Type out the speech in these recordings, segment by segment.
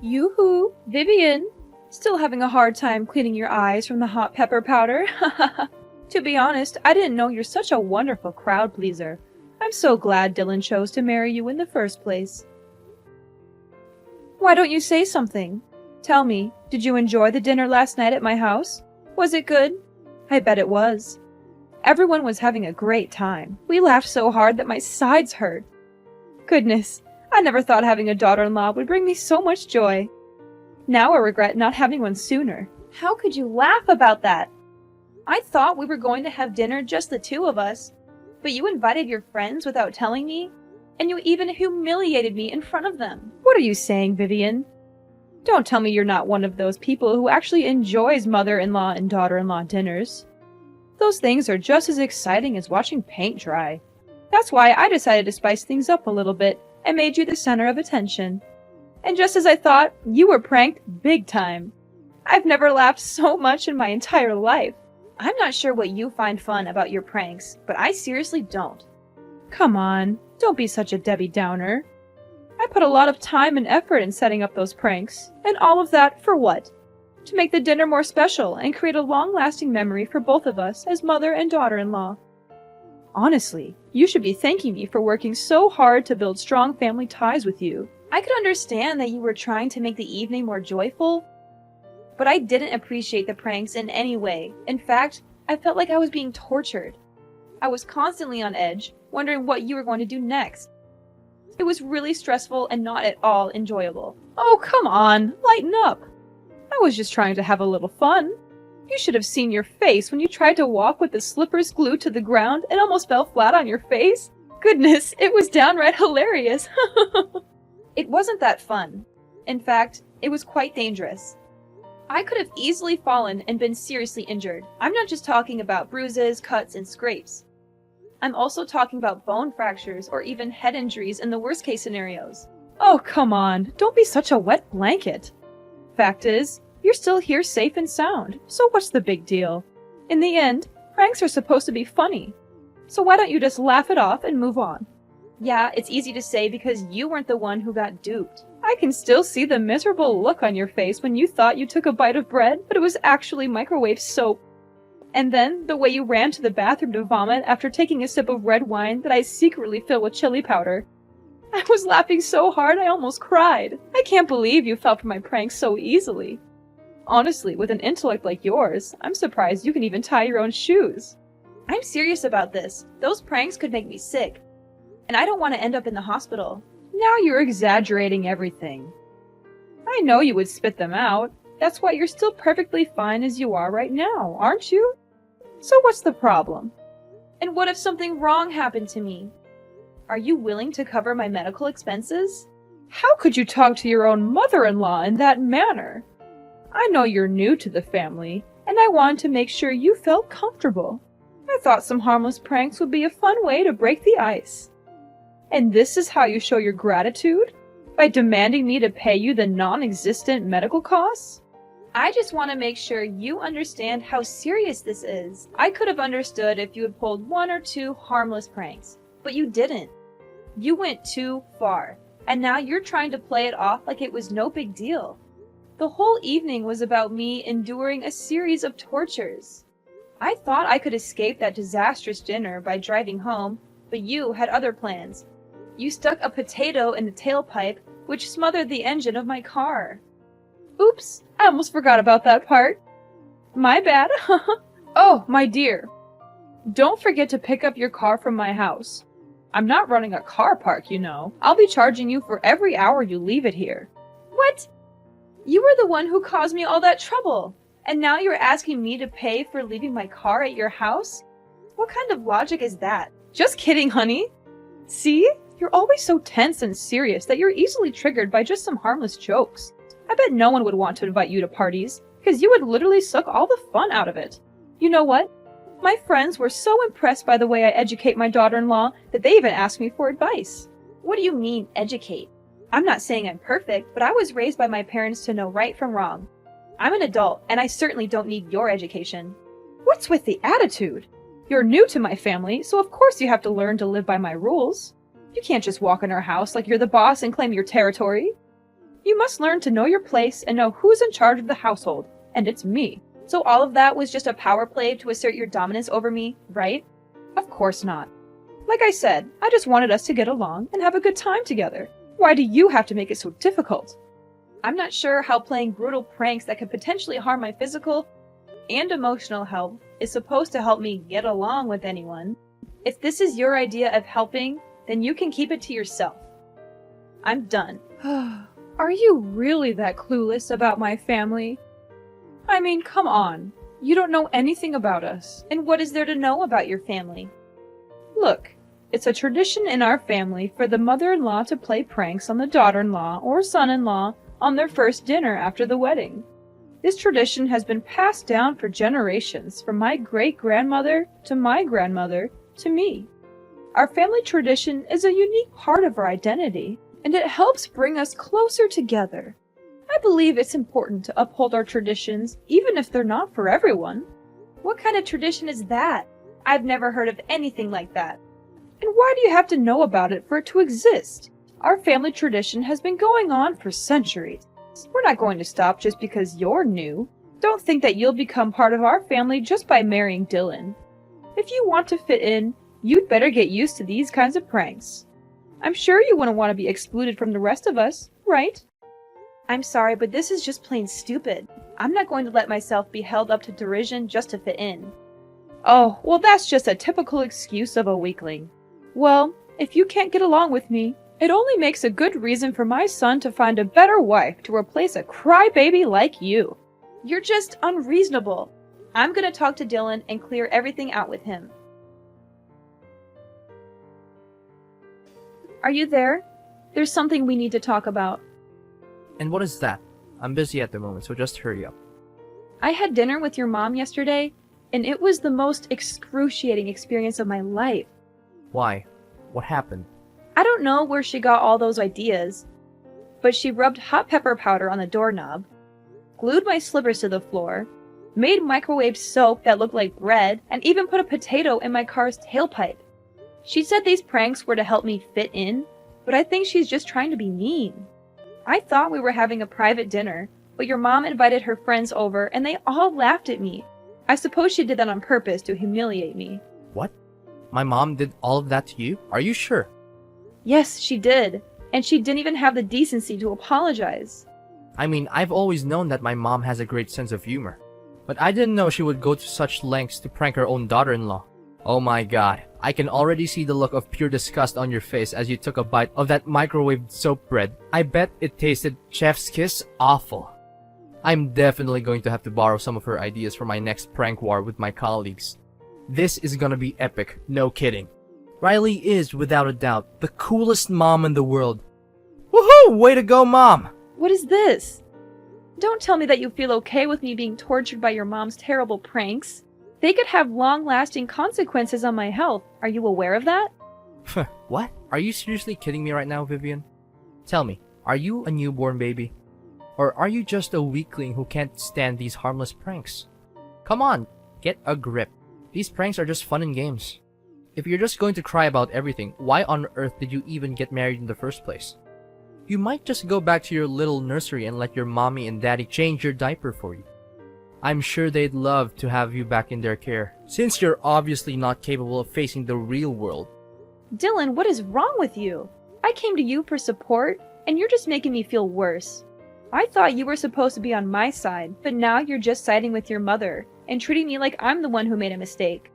Yoo-hoo, Vivian! Still having a hard time cleaning your eyes from the hot pepper powder? To be honest, I didn't know you're such a wonderful crowd pleaser. I'm so glad Dylan chose to marry you in the first place. Why don't you say something? Tell me, did you enjoy the dinner last night at my house? Was it good? I bet it was. Everyone was having a great time. We laughed so hard that my sides hurt. Goodness, I never thought having a daughter-in-law would bring me so much joy. Now I regret not having one sooner. How could you laugh about that? I thought we were going to have dinner just the two of us, but you invited your friends without telling me, and you even humiliated me in front of them. What are you saying, Vivian? Don't tell me you're not one of those people who actually enjoys mother-in-law and daughter-in-law dinners. Those things are just as exciting as watching paint dry. That's why I decided to spice things up a little bit and made you the center of attention. And just as I thought, you were pranked big time. I've never laughed so much in my entire life. I'm not sure what you find fun about your pranks, but I seriously don't. Come on, don't be such a Debbie Downer. I put a lot of time and effort in setting up those pranks, and all of that for what? To make the dinner more special and create a long-lasting memory for both of us as mother and daughter-in-law. Honestly, you should be thanking me for working so hard to build strong family ties with you. I could understand that you were trying to make the evening more joyful, but I didn't appreciate the pranks in any way. In fact, I felt like I was being tortured. I was constantly on edge, wondering what you were going to do next. It was really stressful and not at all enjoyable. Oh, come on, lighten up. I was just trying to have a little fun. You should have seen your face when you tried to walk with the slippers glued to the ground and almost fell flat on your face. Goodness, it was downright hilarious. It wasn't that fun. In fact, it was quite dangerous. I could have easily fallen and been seriously injured. I'm not just talking about bruises, cuts, and scrapes. I'm also talking about bone fractures or even head injuries in the worst case scenarios. Oh, come on, don't be such a wet blanket. Fact is, you're still here safe and sound, so what's the big deal? In the end, pranks are supposed to be funny. So why don't you just laugh it off and move on? Yeah, it's easy to say because you weren't the one who got duped. I can still see the miserable look on your face when you thought you took a bite of bread, but it was actually microwave soap. And then, the way you ran to the bathroom to vomit after taking a sip of red wine that I secretly filled with chili powder. I was laughing so hard I almost cried. I can't believe you fell for my pranks so easily. Honestly, with an intellect like yours, I'm surprised you can even tie your own shoes. I'm serious about this. Those pranks could make me sick. And I don't want to end up in the hospital. Now you're exaggerating everything. I know you would spit them out. That's why you're still perfectly fine as you are right now, aren't you? So what's the problem? And what if something wrong happened to me? Are you willing to cover my medical expenses? How could you talk to your own mother-in-law in that manner? I know you're new to the family, and I wanted to make sure you felt comfortable. I thought some harmless pranks would be a fun way to break the ice. And this is how you show your gratitude? By demanding me to pay you the non-existent medical costs? I just want to make sure you understand how serious this is. I could have understood if you had pulled one or two harmless pranks, but you didn't. You went too far, and now you're trying to play it off like it was no big deal. The whole evening was about me enduring a series of tortures. I thought I could escape that disastrous dinner by driving home, but you had other plans. You stuck a potato in the tailpipe, which smothered the engine of my car. Oops, I almost forgot about that part. My bad. Oh, my dear. Don't forget to pick up your car from my house. I'm not running a car park, you know. I'll be charging you for every hour you leave it here. What? You were the one who caused me all that trouble, and now you're asking me to pay for leaving my car at your house? What kind of logic is that? Just kidding, honey. See? You're always so tense and serious that you're easily triggered by just some harmless jokes. I bet no one would want to invite you to parties, because you would literally suck all the fun out of it. You know what? My friends were so impressed by the way I educate my daughter-in-law that they even asked me for advice. What do you mean, educate? I'm not saying I'm perfect, but I was raised by my parents to know right from wrong. I'm an adult, and I certainly don't need your education. What's with the attitude? You're new to my family, so of course you have to learn to live by my rules. You can't just walk in our house like you're the boss and claim your territory. You must learn to know your place and know who's in charge of the household, and it's me. So all of that was just a power play to assert your dominance over me, right? Of course not. Like I said, I just wanted us to get along and have a good time together. Why do you have to make it so difficult? I'm not sure how playing brutal pranks that could potentially harm my physical and emotional health is supposed to help me get along with anyone. If this is your idea of helping, then you can keep it to yourself. I'm done. Are you really that clueless about my family? I mean, come on. You don't know anything about us. And what is there to know about your family? Look, it's a tradition in our family for the mother-in-law to play pranks on the daughter-in-law or son-in-law on their first dinner after the wedding. This tradition has been passed down for generations, from my great-grandmother to my grandmother to me. Our family tradition is a unique part of our identity, and it helps bring us closer together. I believe it's important to uphold our traditions, even if they're not for everyone. What kind of tradition is that? I've never heard of anything like that. And why do you have to know about it for it to exist? Our family tradition has been going on for centuries. We're not going to stop just because you're new. Don't think that you'll become part of our family just by marrying Dylan. If you want to fit in, you'd better get used to these kinds of pranks. I'm sure you wouldn't want to be excluded from the rest of us, right? I'm sorry, but this is just plain stupid. I'm not going to let myself be held up to derision just to fit in. Oh, well, that's just a typical excuse of a weakling. Well, if you can't get along with me, it only makes a good reason for my son to find a better wife to replace a crybaby like you. You're just unreasonable. I'm gonna talk to Dylan and clear everything out with him. Are you there? There's something we need to talk about. And what is that? I'm busy at the moment, so just hurry up. I had dinner with your mom yesterday, and it was the most excruciating experience of my life. Why? What happened? I don't know where she got all those ideas, but she rubbed hot pepper powder on the doorknob, glued my slippers to the floor, made microwave soap that looked like bread, and even put a potato in my car's tailpipe. She said these pranks were to help me fit in, but I think she's just trying to be mean. I thought we were having a private dinner, but your mom invited her friends over and they all laughed at me. I suppose she did that on purpose to humiliate me. What? My mom did all of that to you? Are you sure? Yes, she did. And she didn't even have the decency to apologize. I mean, I've always known that my mom has a great sense of humor. But I didn't know she would go to such lengths to prank her own daughter-in-law. Oh my god, I can already see the look of pure disgust on your face as you took a bite of that microwaved soap bread. I bet it tasted chef's kiss awful. I'm definitely going to have to borrow some of her ideas for my next prank war with my colleagues. This is gonna be epic, no kidding. Riley is, without a doubt, the coolest mom in the world. Woohoo! Way to go, Mom! What is this? Don't tell me that you feel okay with me being tortured by your mom's terrible pranks. They could have long-lasting consequences on my health. Are you aware of that? What? Are you seriously kidding me right now, Vivian? Tell me, are you a newborn baby? Or are you just a weakling who can't stand these harmless pranks? Come on, get a grip. These pranks are just fun and games. If you're just going to cry about everything, why on earth did you even get married in the first place? You might just go back to your little nursery and let your mommy and daddy change your diaper for you. I'm sure they'd love to have you back in their care, since you're obviously not capable of facing the real world. Dylan, what is wrong with you? I came to you for support, and you're just making me feel worse. I thought you were supposed to be on my side, but now you're just siding with your mother, and treating me like I'm the one who made a mistake.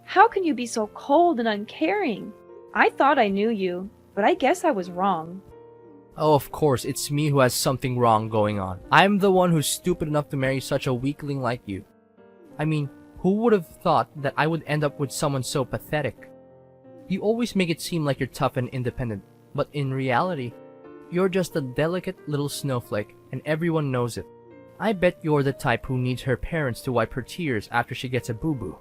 How can you be so cold and uncaring? I thought I knew you, but I guess I was wrong. Oh, of course, it's me who has something wrong going on. I'm the one who's stupid enough to marry such a weakling like you. I mean, who would have thought that I would end up with someone so pathetic? You always make it seem like you're tough and independent, but in reality, you're just a delicate little snowflake, and everyone knows it. I bet you're the type who needs her parents to wipe her tears after she gets a boo-boo.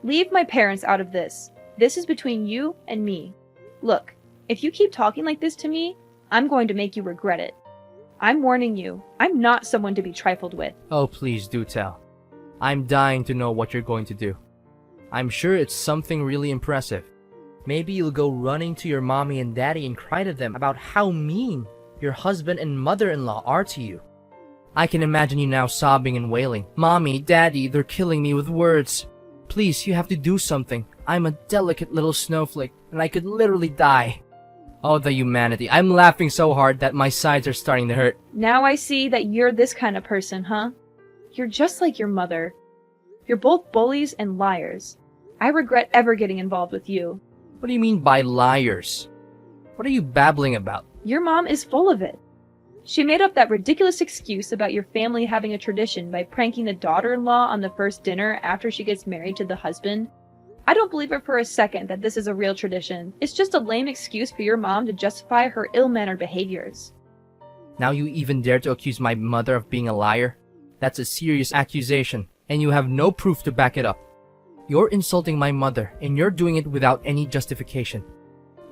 Leave my parents out of this. This is between you and me. Look, if you keep talking like this to me, I'm going to make you regret it. I'm warning you, I'm not someone to be trifled with. Oh, please do tell. I'm dying to know what you're going to do. I'm sure it's something really impressive. Maybe you'll go running to your mommy and daddy and cry to them about how mean your husband and mother-in-law are to you. I can imagine you now sobbing and wailing, "Mommy, Daddy, they're killing me with words. Please, you have to do something. I'm a delicate little snowflake, and I could literally die." Oh, the humanity. I'm laughing so hard that my sides are starting to hurt. Now I see that you're this kind of person, huh? You're just like your mother. You're both bullies and liars. I regret ever getting involved with you. What do you mean by liars? What are you babbling about? Your mom is full of it. She made up that ridiculous excuse about your family having a tradition by pranking the daughter-in-law on the first dinner after she gets married to the husband. I don't believe her for a second that this is a real tradition. It's just a lame excuse for your mom to justify her ill-mannered behaviors. Now you even dare to accuse my mother of being a liar? That's a serious accusation, and you have no proof to back it up. You're insulting my mother, and you're doing it without any justification.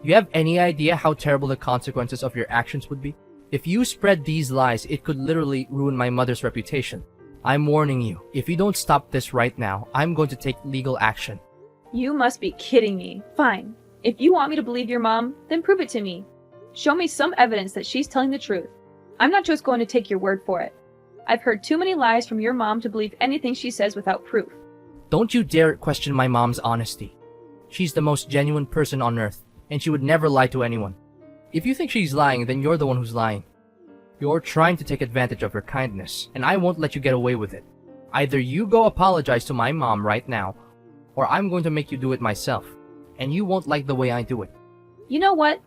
You have any idea how terrible the consequences of your actions would be? If you spread these lies, it could literally ruin my mother's reputation. I'm warning you, if you don't stop this right now, I'm going to take legal action. You must be kidding me. Fine. If you want me to believe your mom, then prove it to me. Show me some evidence that she's telling the truth. I'm not just going to take your word for it. I've heard too many lies from your mom to believe anything she says without proof. Don't you dare question my mom's honesty. She's the most genuine person on earth, and she would never lie to anyone. If you think she's lying, then you're the one who's lying. You're trying to take advantage of her kindness, and I won't let you get away with it. Either you go apologize to my mom right now, or I'm going to make you do it myself, and you won't like the way I do it. You know what?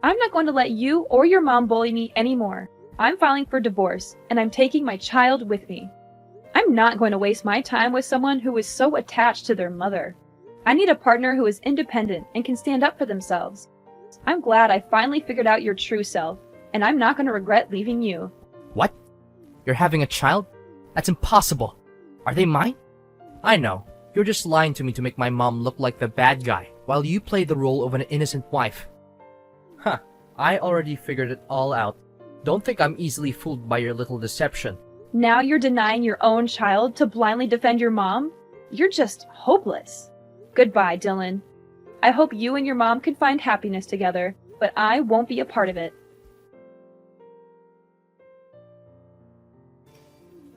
I'm not going to let you or your mom bully me anymore. I'm filing for divorce, and I'm taking my child with me. I'm not going to waste my time with someone who is so attached to their mother. I need a partner who is independent and can stand up for themselves. I'm glad I finally figured out your true self, and I'm not going to regret leaving you. What? You're having a child? That's impossible. Are they mine? I know. You're just lying to me to make my mom look like the bad guy, while you play the role of an innocent wife. Huh. I already figured it all out. Don't think I'm easily fooled by your little deception. Now you're denying your own child to blindly defend your mom? You're just hopeless. Goodbye, Dylan. I hope you and your mom can find happiness together, but I won't be a part of it.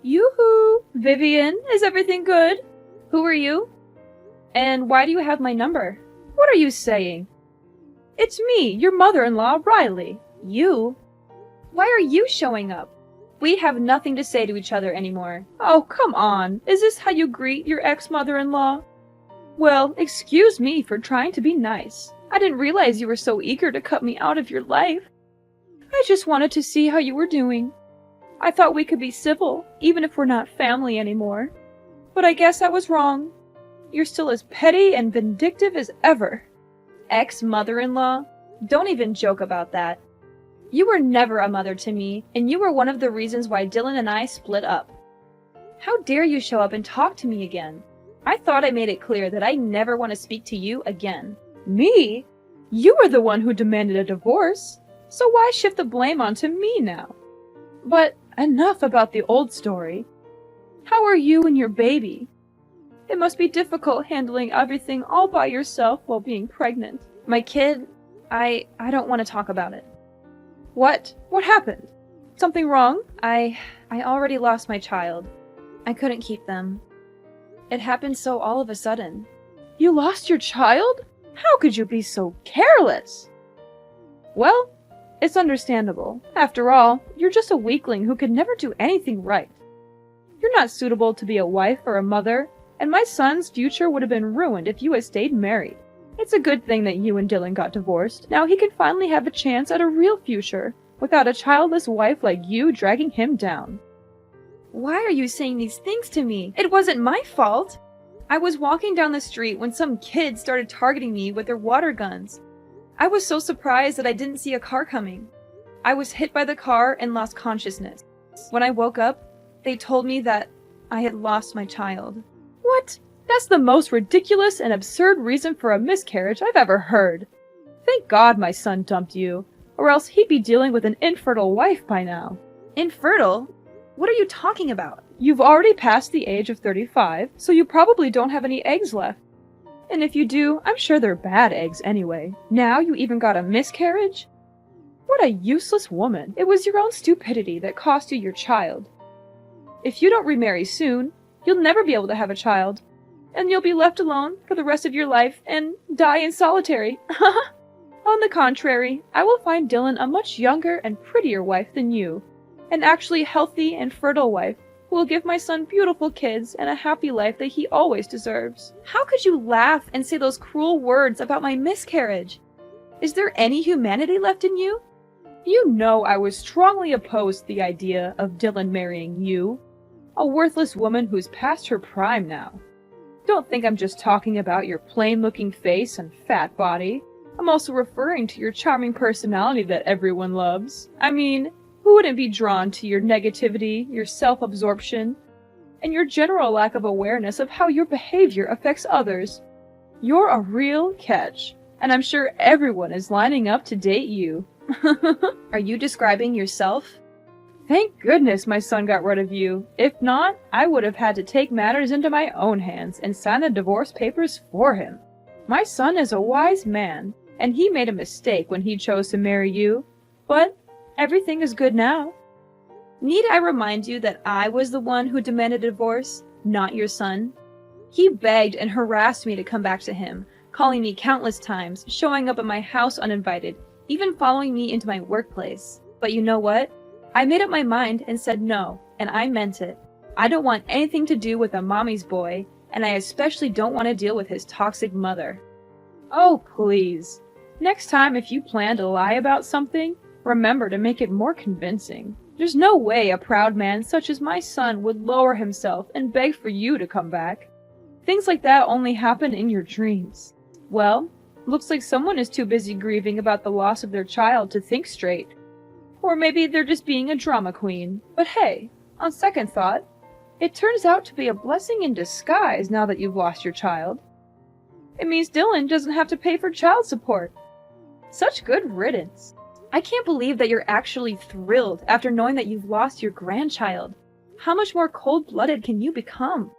Yoo-hoo! Vivian, is everything good? Who are you? And why do you have my number? What are you saying? It's me, your mother-in-law, Riley. You? Why are you showing up? We have nothing to say to each other anymore. Oh, come on. Is this how you greet your ex-mother-in-law? Well, excuse me for trying to be nice. I didn't realize you were so eager to cut me out of your life. I just wanted to see how you were doing. I thought we could be civil, even if we're not family anymore. But I guess I was wrong. You're still as petty and vindictive as ever. Ex-mother-in-law? Don't even joke about that. You were never a mother to me, and you were one of the reasons why Dylan and I split up. How dare you show up and talk to me again? I thought I made it clear that I never want to speak to you again. Me? You were the one who demanded a divorce, so why shift the blame onto me now? But enough about the old story. How are you and your baby? It must be difficult handling everything all by yourself while being pregnant. My kid, I don't want to talk about it. What? What happened? Something wrong? I already lost my child. I couldn't keep them. It happened so all of a sudden. You lost your child? How could you be so careless? Well, it's understandable. After all, you're just a weakling who could never do anything right. You're not suitable to be a wife or a mother, and my son's future would have been ruined if you had stayed married. It's a good thing that you and Dylan got divorced. Now he can finally have a chance at a real future, without a childless wife like you dragging him down. Why are you saying these things to me? It wasn't my fault. I was walking down the street when some kids started targeting me with their water guns. I was so surprised that I didn't see a car coming. I was hit by the car and lost consciousness. When I woke up, they told me that I had lost my child. What? That's the most ridiculous and absurd reason for a miscarriage I've ever heard. Thank God my son dumped you, or else he'd be dealing with an infertile wife by now. Infertile? What are you talking about? You've already passed the age of 35, so you probably don't have any eggs left. And if you do, I'm sure they're bad eggs anyway. Now you even got a miscarriage? What a useless woman. It was your own stupidity that cost you your child. If you don't remarry soon, you'll never be able to have a child, and you'll be left alone for the rest of your life and die in solitary. On the contrary, I will find Dylan a much younger and prettier wife than you, an actually healthy and fertile wife who will give my son beautiful kids and a happy life that he always deserves. How could you laugh and say those cruel words about my miscarriage? Is there any humanity left in you? You know I was strongly opposed to the idea of Dylan marrying you, a worthless woman who's past her prime now. Don't think I'm just talking about your plain-looking face and fat body. I'm also referring to your charming personality that everyone loves. I mean, who wouldn't be drawn to your negativity, your self-absorption, and your general lack of awareness of how your behavior affects others? You're a real catch, and I'm sure everyone is lining up to date you. Are you describing yourself? Thank goodness my son got rid of you. If not, I would have had to take matters into my own hands and sign the divorce papers for him. My son is a wise man, and he made a mistake when he chose to marry you, but everything is good now. Need I remind you that I was the one who demanded a divorce, not your son? He begged and harassed me to come back to him, calling me countless times, showing up at my house uninvited, even following me into my workplace. But you know what? I made up my mind and said no, and I meant it. I don't want anything to do with a mommy's boy, and I especially don't want to deal with his toxic mother. Oh, please. Next time if you plan to lie about something, remember to make it more convincing. There's no way a proud man such as my son would lower himself and beg for you to come back. Things like that only happen in your dreams. Well, looks like someone is too busy grieving about the loss of their child to think straight. Or maybe they're just being a drama queen. But hey, on second thought, it turns out to be a blessing in disguise now that you've lost your child. It means Dylan doesn't have to pay for child support. Such good riddance. I can't believe that you're actually thrilled after knowing that you've lost your grandchild. How much more cold-blooded can you become?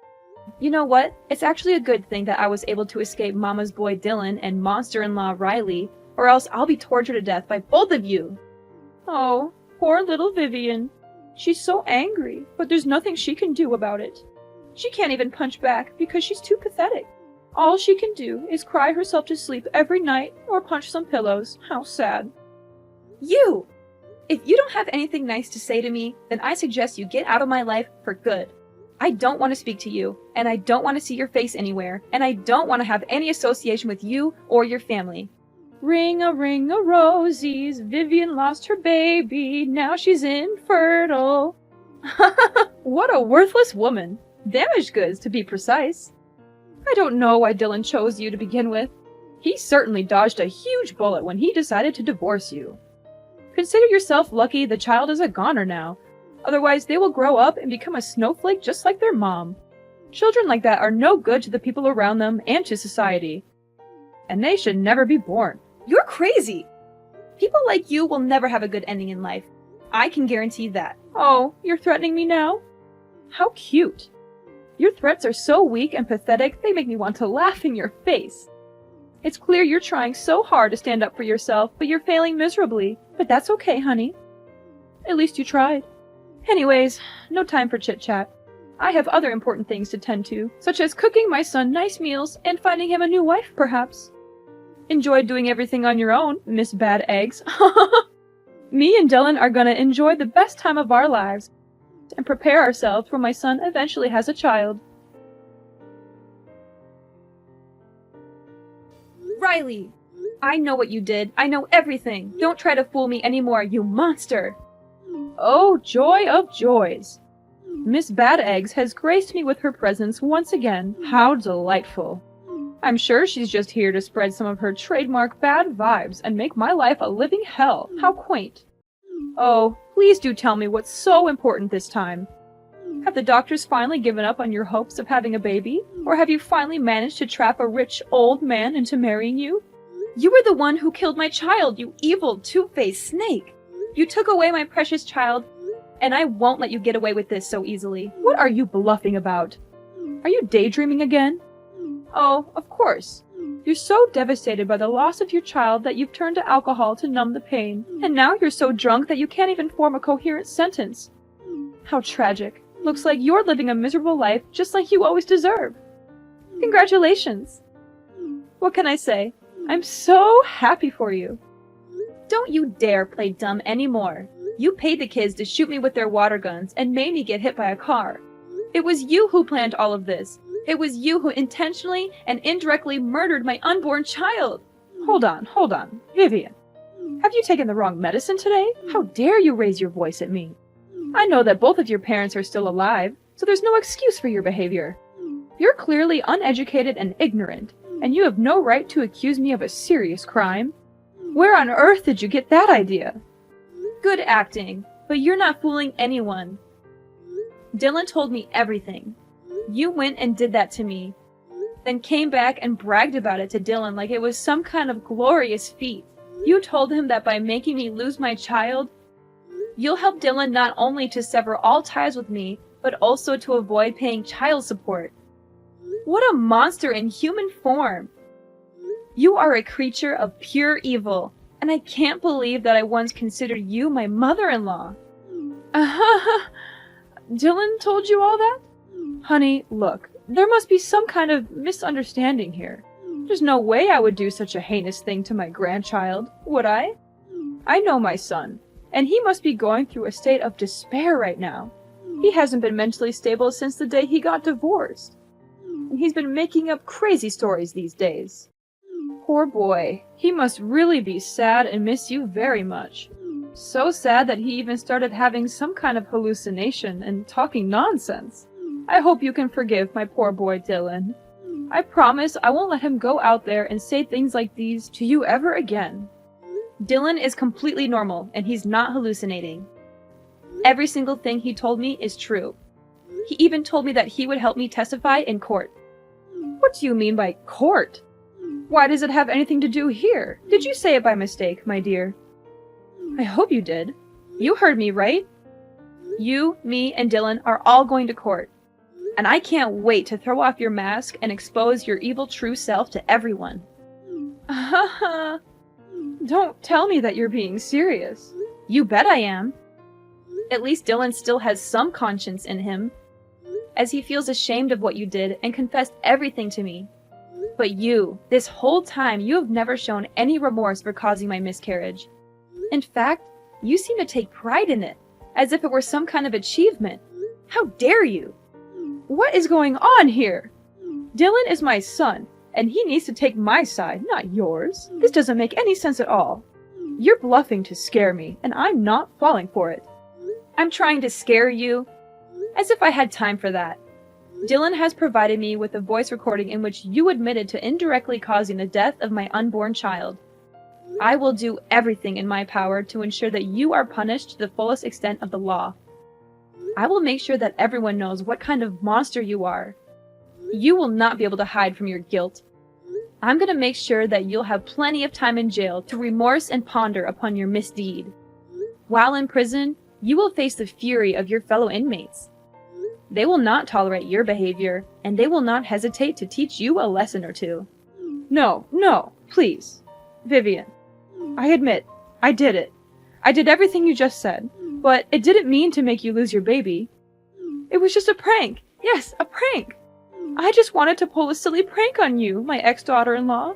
You know what? It's actually a good thing that I was able to escape Mama's boy Dylan and monster-in-law Riley, or else I'll be tortured to death by both of you. Oh, poor little Vivian. She's so angry, but there's nothing she can do about it. She can't even punch back because she's too pathetic. All she can do is cry herself to sleep every night or punch some pillows. How sad. You! If you don't have anything nice to say to me, then I suggest you get out of my life for good. I don't want to speak to you, and I don't want to see your face anywhere, and I don't want to have any association with you or your family. Ring a rosies, Vivian lost her baby, now she's infertile. What a worthless woman. Damaged goods, to be precise. I don't know why Dylan chose you to begin with. He certainly dodged a huge bullet when he decided to divorce you. Consider yourself lucky the child is a goner now. Otherwise, they will grow up and become a snowflake just like their mom. Children like that are no good to the people around them and to society. And they should never be born. You're crazy! People like you will never have a good ending in life. I can guarantee that. Oh, you're threatening me now? How cute. Your threats are so weak and pathetic, they make me want to laugh in your face. It's clear you're trying so hard to stand up for yourself, but you're failing miserably. But that's okay, honey. At least you tried. Anyways, no time for chit-chat. I have other important things to tend to, such as cooking my son nice meals and finding him a new wife, perhaps. Enjoy doing everything on your own, Miss Bad Eggs. Me and Dylan are gonna enjoy the best time of our lives and prepare ourselves when my son eventually has a child. Riley! I know what you did. I know everything. Don't try to fool me anymore, you monster! Oh, joy of joys! Miss Bad Eggs has graced me with her presence once again. How delightful. I'm sure she's just here to spread some of her trademark bad vibes and make my life a living hell. How quaint. Oh, please do tell me what's so important this time. Have the doctors finally given up on your hopes of having a baby? Or have you finally managed to trap a rich old man into marrying you? You were the one who killed my child, you evil, two-faced snake! You took away my precious child, and I won't let you get away with this so easily. What are you bluffing about? Are you daydreaming again? Oh, of course. You're so devastated by the loss of your child that you've turned to alcohol to numb the pain, and now you're so drunk that you can't even form a coherent sentence. How tragic. Looks like you're living a miserable life just like you always deserve. Congratulations. What can I say? I'm so happy for you. Don't you dare play dumb anymore. You paid the kids to shoot me with their water guns and made me get hit by a car. It was you who planned all of this. It was you who intentionally and indirectly murdered my unborn child. Hold on. Vivian, have you taken the wrong medicine today? How dare you raise your voice at me? I know that both of your parents are still alive, so there's no excuse for your behavior. You're clearly uneducated and ignorant, and you have no right to accuse me of a serious crime. Where on earth did you get that idea? Good acting, but you're not fooling anyone. Dylan told me everything. You went and did that to me, then came back and bragged about it to Dylan like it was some kind of glorious feat. You told him that by making me lose my child, you'll help Dylan not only to sever all ties with me, but also to avoid paying child support. What a monster in human form! You are a creature of pure evil, and I can't believe that I once considered you my mother-in-law. Dylan told you all that? Honey, look, there must be some kind of misunderstanding here. There's no way I would do such a heinous thing to my grandchild, would I? I know my son, and he must be going through a state of despair right now. He hasn't been mentally stable since the day he got divorced. And he's been making up crazy stories these days. Poor boy, he must really be sad and miss you very much. So sad that he even started having some kind of hallucination and talking nonsense. I hope you can forgive my poor boy Dylan. I promise I won't let him go out there and say things like these to you ever again. Dylan is completely normal, and he's not hallucinating. Every single thing he told me is true. He even told me that he would help me testify in court. What do you mean by court? Why does it have anything to do here? Did you say it by mistake, my dear? I hope you did. You heard me, right? You, me, and Dylan are all going to court. And I can't wait to throw off your mask and expose your evil true self to everyone. Don't tell me that you're being serious. You bet I am. At least Dylan still has some conscience in him, as he feels ashamed of what you did and confessed everything to me. But you, this whole time, you have never shown any remorse for causing my miscarriage. In fact, you seem to take pride in it, as if it were some kind of achievement. How dare you? What is going on here? Dylan is my son, and he needs to take my side, not yours. This doesn't make any sense at all. You're bluffing to scare me, and I'm not falling for it. I'm trying to scare you? As if I had time for that. Dylan has provided me with a voice recording in which you admitted to indirectly causing the death of my unborn child. I will do everything in my power to ensure that you are punished to the fullest extent of the law. I will make sure that everyone knows what kind of monster you are. You will not be able to hide from your guilt. I'm going to make sure that you'll have plenty of time in jail to remorse and ponder upon your misdeed. While in prison, you will face the fury of your fellow inmates. They will not tolerate your behavior, and they will not hesitate to teach you a lesson or two. No, please. Vivian, I admit, I did it. I did everything you just said, but it didn't mean to make you lose your baby. It was just a prank. Yes, a prank. I just wanted to pull a silly prank on you, my ex-daughter-in-law,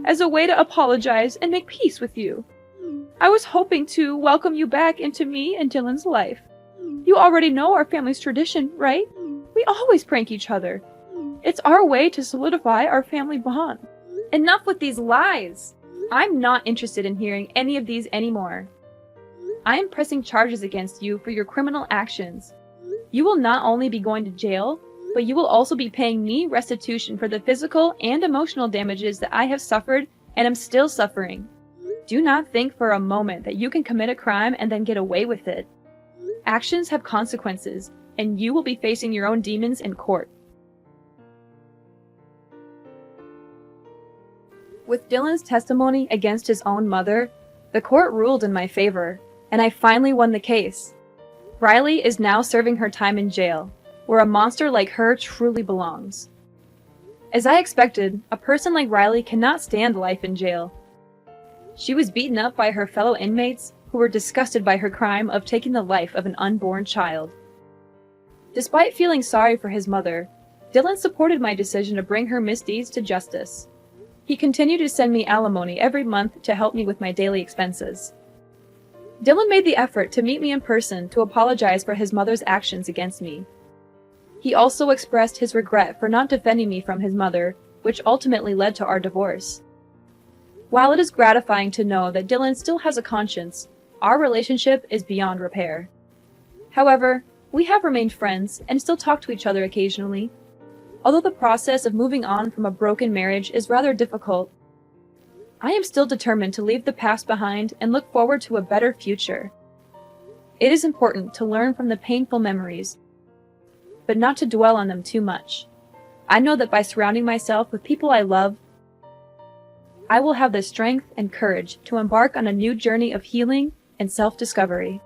as a way to apologize and make peace with you. I was hoping to welcome you back into me and Dylan's life. You already know our family's tradition, right? We always prank each other. It's our way to solidify our family bond. Enough with these lies! I'm not interested in hearing any of these anymore. I am pressing charges against you for your criminal actions. You will not only be going to jail, but you will also be paying me restitution for the physical and emotional damages that I have suffered and am still suffering. Do not think for a moment that you can commit a crime and then get away with it. Actions have consequences, and you will be facing your own demons in court. With Dylan's testimony against his own mother, the court ruled in my favor, and I finally won the case. Riley is now serving her time in jail, where a monster like her truly belongs. As I expected, a person like Riley cannot stand life in jail. She was beaten up by her fellow inmates who were disgusted by her crime of taking the life of an unborn child. Despite feeling sorry for his mother, Dylan supported my decision to bring her misdeeds to justice. He continued to send me alimony every month to help me with my daily expenses. Dylan made the effort to meet me in person to apologize for his mother's actions against me. He also expressed his regret for not defending me from his mother, which ultimately led to our divorce. While it is gratifying to know that Dylan still has a conscience, our relationship is beyond repair. However, we have remained friends and still talk to each other occasionally. Although the process of moving on from a broken marriage is rather difficult, I am still determined to leave the past behind and look forward to a better future. It is important to learn from the painful memories, but not to dwell on them too much. I know that by surrounding myself with people I love, I will have the strength and courage to embark on a new journey of healing and self-discovery.